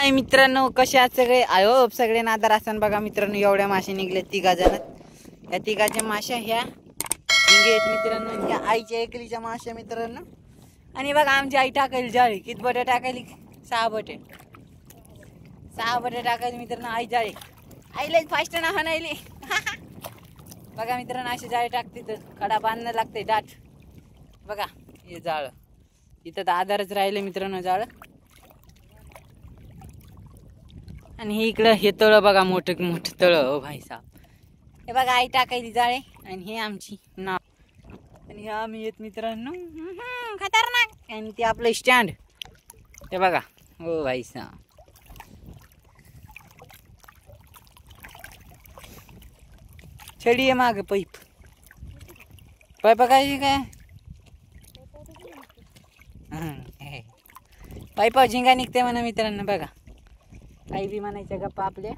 हाय मित्रांनो, कसे आहात सगळे? आयो सगळे नादार असन बघा मित्रांनो. एवढ्या मासे निघले 3 जण. या 3 माश्या ह्या झिंगे आहेत मित्रांनो. ह्या आईच्या एकलीच्या माश्या मित्रांनो. आणि बघा आमची आई टाकायली जाळी. किती बटे टाकायली? 6 बटे. 6 बटे टाकायली मित्रांनो आई जाळी. आईला फास्ट ना हाणायली. बघा मित्रांनो अशी जाळी टाकते तर खडा बांधणं लागते दाट. बघा हे जाळ इथं तर आधारच राहिले मित्रांनो जाळ. आणि हे इकडं हे तळ बघा मोठं मोठं तळ. हो भाई साहेब, हे बघा आई टाकायची जाळे. आणि हे आमची नाव. आणि हे आम्ही येत मित्रांनो खतरनाक. आणि ते आपलं स्टँड हे बघा. हो भाई साहेब, छडी आहे माग पाईप. पाईप काय काय पाईपावर झिंगा निघते म्हणा मित्रांनो. बघा काही बी म्हणायच्या गप्पा आपल्या.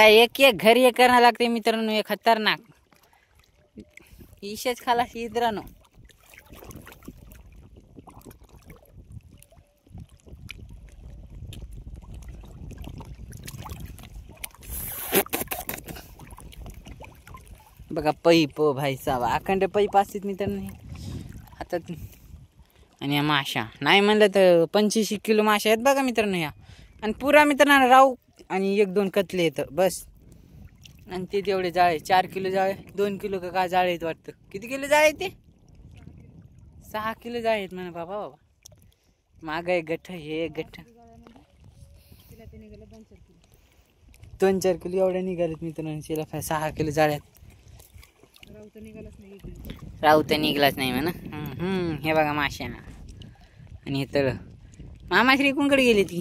एक एक घर हे करायला लागते मित्रांनो. हे खतरनाक इशेच खाला मित्रांनो. बघा पैप. हो भाई साहेब, अखंड पैप असतात मित्रांनो हातात. आणि या माशा नाही म्हणलं तर 25 किलो माशा आहेत बघा मित्रांनो ह्या. आणि पुरा मित्रांनो राहू आणि 1-2 कतले येतं बस. आणि ते तेवढे जाळे 4 किलो जाळे. 2 किलो का काय जाळे आहेत वाटतं. किती किलो जाळे ते? 6 किलो जाळे आहेत म्हणा. बाबा बाबा माग एक गठ्ठ हे एक गठ्ठ 2-4 किलो एवढे निघालेत मित्रांनो. तिला 6 किलो जाळे आहेत. राहू तर निघलाच नाही म्हणा. हे बघा माश्या. आणि हे तळ मामाश्री कोणकडे गेली ती?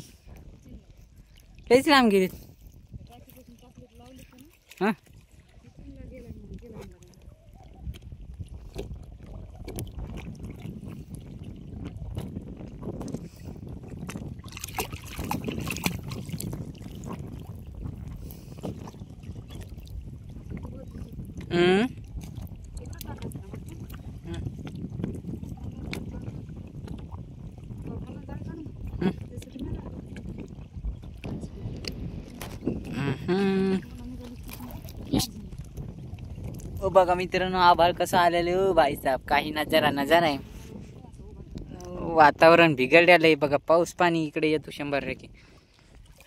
लईच लांब गेलीत. हां ओ बघा मित्रांनो आभाळ कसं आलेलं. हो भाई साहेब काही नजारा आहे. वातावरण बिघडलेलं आहे बघा. पाऊस पाणी इकडे येतो 100%.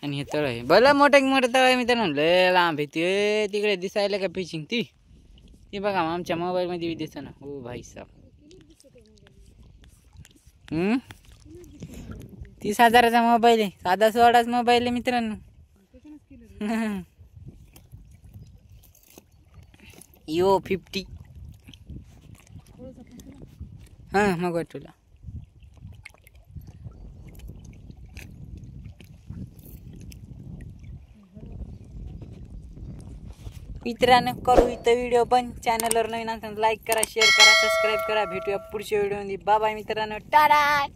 आणि हे तळ आहे भलं मोठं तळ आहे मित्रांनो. लय लांब आहे ते. तिकडे दिसायला का फिशिंग ती बघा आमच्या मोबाईल मध्ये दिसत ना. हो भाई साहेब 30,000चा मोबाईल आहे. साधा सोडाच मोबाईल आहे मित्रांनो. यो 50. हां मग तुला मित्रांनो करू इथं व्हिडिओ पण. चॅनलवर नवीन असेल लाईक करा, शेअर करा, सबस्क्राईब करा. भेटूया पुढच्या व्हिडिओ मध्ये. बाय बाय मित्रांनो, टाटा.